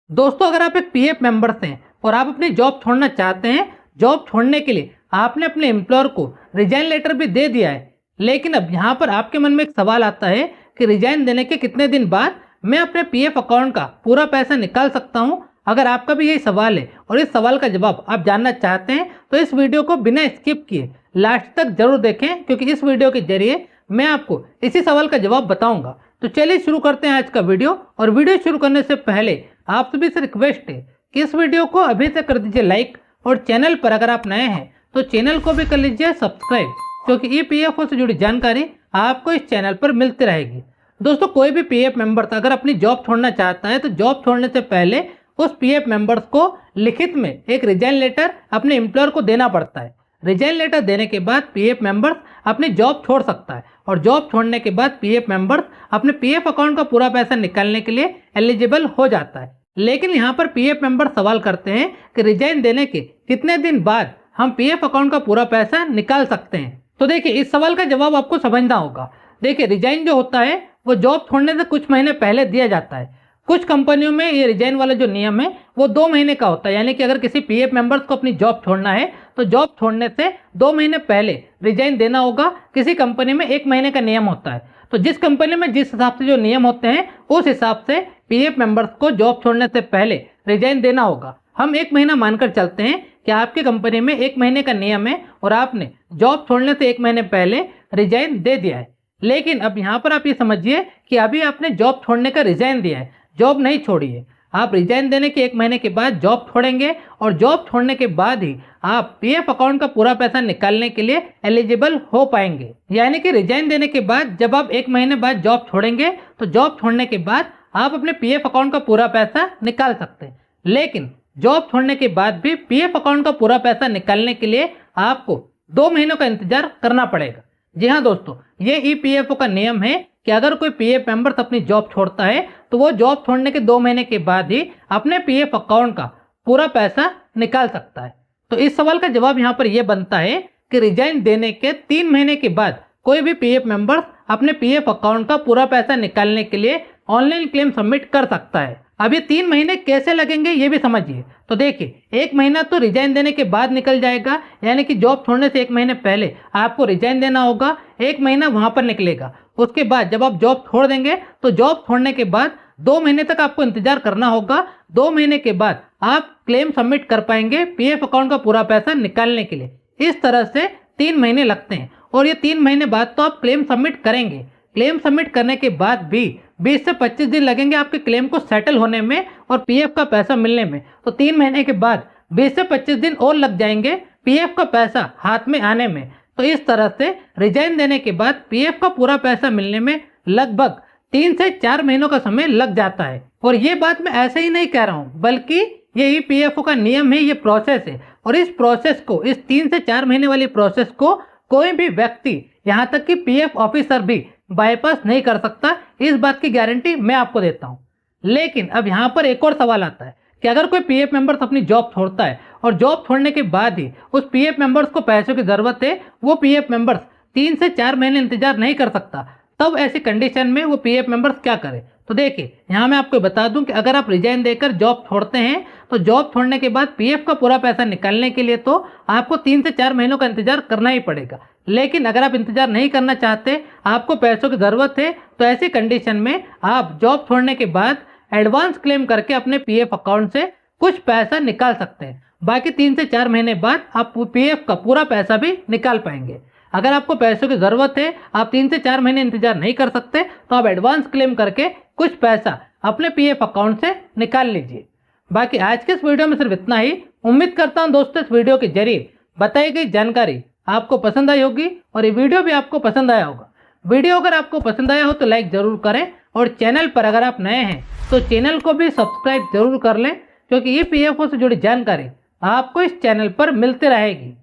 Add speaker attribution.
Speaker 1: दोस्तों, अगर आप एक पीएफ मेंबर्स हैं और आप अपनी जॉब छोड़ना चाहते हैं, जॉब छोड़ने के लिए आपने अपने एम्प्लॉयर को रिजाइन लेटर भी दे दिया है, लेकिन अब यहाँ पर आपके मन में एक सवाल आता है कि रिजाइन देने के कितने दिन बाद मैं अपने पीएफ अकाउंट का पूरा पैसा निकाल सकता हूँ। अगर आपका भी यही सवाल है और इस सवाल का जवाब आप जानना चाहते हैं तो इस वीडियो को बिना स्किप किए लास्ट तक जरूर देखें, क्योंकि इस वीडियो के जरिए मैं आपको इसी सवाल का जवाब बताऊंगा। तो चलिए शुरू करते हैं आज का वीडियो। और वीडियो शुरू करने से पहले आप सभी से रिक्वेस्ट है कि इस वीडियो को अभी से कर दीजिए लाइक, और चैनल पर अगर आप नए हैं तो चैनल को भी कर लीजिए सब्सक्राइब, क्योंकि ईपीएफओ से जुड़ी जानकारी आपको इस चैनल पर मिलती रहेगी। दोस्तों, कोई भी पीएफ मेंबर अगर अपनी जॉब छोड़ना चाहता है तो जॉब छोड़ने से पहले उस पीएफ मेंबर्स को लिखित में एक रिजाइन लेटर अपने एम्प्लॉयर को देना पड़ता है। रिजाइन लेटर देने के बाद पीएफ मेंबर्स अपनी जॉब छोड़ सकता है, और जॉब छोड़ने के बाद पीएफ मेंबर्स अपने पीएफ अकाउंट का पूरा पैसा निकालने के लिए एलिजिबल हो जाता है। लेकिन यहाँ पर पीएफ मेंबर सवाल करते हैं कि रिजाइन देने के कितने दिन बाद हम पीएफ अकाउंट का पूरा पैसा निकाल सकते हैं। तो देखिए, इस सवाल का जवाब आपको समझना होगा। देखिए, रिजाइन जो होता है वो जॉब छोड़ने से कुछ महीने पहले दिया जाता है। कुछ कंपनियों में ये रिजाइन वाला जो नियम है वो 2 महीने का होता है, यानी कि अगर किसी पीएफ मेंबर्स को अपनी जॉब छोड़ना है तो जॉब छोड़ने से 2 महीने पहले रिजाइन देना होगा। किसी कंपनी में 1 महीने का नियम होता है। तो जिस कंपनी में जिस हिसाब से जो नियम होते हैं उस हिसाब से पीएफ मेंबर्स को जॉब छोड़ने से पहले रिजाइन देना होगा। हम 1 महीना मानकर चलते हैं कि आपकी कंपनी में 1 महीने का नियम है और आपने जॉब छोड़ने से 1 महीने पहले रिजाइन दे दिया है। लेकिन अब यहाँ पर आप ये समझिए कि अभी आपने जॉब छोड़ने का रिजाइन दिया है, जॉब नहीं छोड़ी है। आप रिजाइन देने के 1 महीने के बाद जॉब छोड़ेंगे, और जॉब छोड़ने के बाद ही आप पीएफ अकाउंट का पूरा पैसा निकालने के लिए एलिजिबल हो पाएंगे। यानी कि रिजाइन देने के बाद जब आप 1 महीने बाद जॉब छोड़ेंगे तो जॉब छोड़ने के बाद आप अपने पीएफ अकाउंट का पूरा पैसा निकाल सकते हैं। लेकिन जॉब छोड़ने के बाद भी पीएफ अकाउंट का पूरा पैसा निकालने के लिए आपको 2 महीनों का इंतजार करना पड़ेगा। जी हाँ दोस्तों, ये ईपीएफओ का नियम है कि अगर कोई पीएफ मेंबर अपनी जॉब छोड़ता है तो वो जॉब छोड़ने के 2 महीने के बाद ही अपने पीएफ अकाउंट का पूरा पैसा निकाल सकता है। तो इस सवाल का जवाब यहाँ पर यह बनता है कि रिजाइन देने के 3 महीने के बाद कोई भी पीएफ मेंबर अपने पीएफ अकाउंट का पूरा पैसा निकालने के लिए ऑनलाइन क्लेम सबमिट कर सकता है। अब ये 3 महीने कैसे लगेंगे ये भी समझिए। तो देखिए, 1 महीना तो रिजाइन देने के बाद निकल जाएगा, यानी कि जॉब छोड़ने से 1 महीने पहले आपको रिजाइन देना होगा। 1 महीना वहां पर निकलेगा। उसके बाद जब आप जॉब छोड़ देंगे तो जॉब छोड़ने के बाद 2 महीने तक आपको इंतजार करना होगा। 2 महीने के बाद आप क्लेम सबमिट कर पाएंगे पीएफ अकाउंट का पूरा पैसा निकालने के लिए। इस तरह से 3 महीने लगते हैं, और ये 3 महीने बाद तो आप क्लेम सबमिट करेंगे। क्लेम सबमिट करने के बाद भी 20 से 25 दिन लगेंगे आपके क्लेम को सेटल होने में और पीएफ का पैसा मिलने में। तो 3 महीने के बाद 20 से 25 दिन और लग जाएंगे पीएफ का पैसा हाथ में आने में। तो इस तरह से रिजाइन देने के बाद पीएफ का पूरा पैसा मिलने में लगभग 3 से 4 महीनों का समय लग जाता है। और ये बात मैं ऐसे ही नहीं कह रहा हूँ, बल्कि ये ईपीएफओ का नियम है, ये प्रोसेस है। और इस प्रोसेस को, इस 3 से 4 महीने वाली प्रोसेस को कोई भी व्यक्ति, यहाँ तक कि पीएफ ऑफिसर भी बाईपास नहीं कर सकता। इस बात की गारंटी मैं आपको देता हूँ। लेकिन अब यहाँ पर एक और सवाल आता है कि अगर कोई पीएफ मेंबर अपनी जॉब छोड़ता है और जॉब छोड़ने के बाद ही उस पीएफ मेंबर्स को पैसों की जरूरत है, वो पीएफ मेंबर्स 3 से 4 महीने इंतजार नहीं कर सकता, तब ऐसी कंडीशन में वो पीएफ मेंबर्स क्या करें। तो देखिए, यहाँ मैं आपको बता दूं कि अगर आप रिजाइन देकर जॉब छोड़ते हैं तो जॉब छोड़ने के बाद पीएफ का पूरा पैसा निकालने के लिए तो आपको 3 से 4 महीनों का इंतजार करना ही पड़ेगा। लेकिन अगर आप इंतजार नहीं करना चाहते, आपको पैसों की ज़रूरत है, तो ऐसी कंडीशन में आप जॉब छोड़ने के बाद एडवांस क्लेम करके अपने पीएफ अकाउंट से कुछ पैसा निकाल सकते हैं। बाकी 3 से 4 महीने बाद आप पीएफ का पूरा पैसा भी निकाल पाएंगे। अगर आपको पैसों की ज़रूरत है, आप 3 से 4 महीने इंतजार नहीं कर सकते, तो आप एडवांस क्लेम करके कुछ पैसा अपने पीएफ अकाउंट से निकाल लीजिए। बाकी आज के इस वीडियो में सिर्फ इतना ही। उम्मीद करता हूं दोस्तों इस वीडियो के जरिए बताई गई जानकारी आपको पसंद आई होगी, और ये वीडियो भी आपको पसंद आया होगा। वीडियो अगर आपको पसंद आया हो तो लाइक ज़रूर करें, और चैनल पर अगर आप नए हैं तो चैनल को भी सब्सक्राइब जरूर कर लें, क्योंकि ईपीएफओ से जुड़ी जानकारी आपको इस चैनल पर मिलती रहेगी।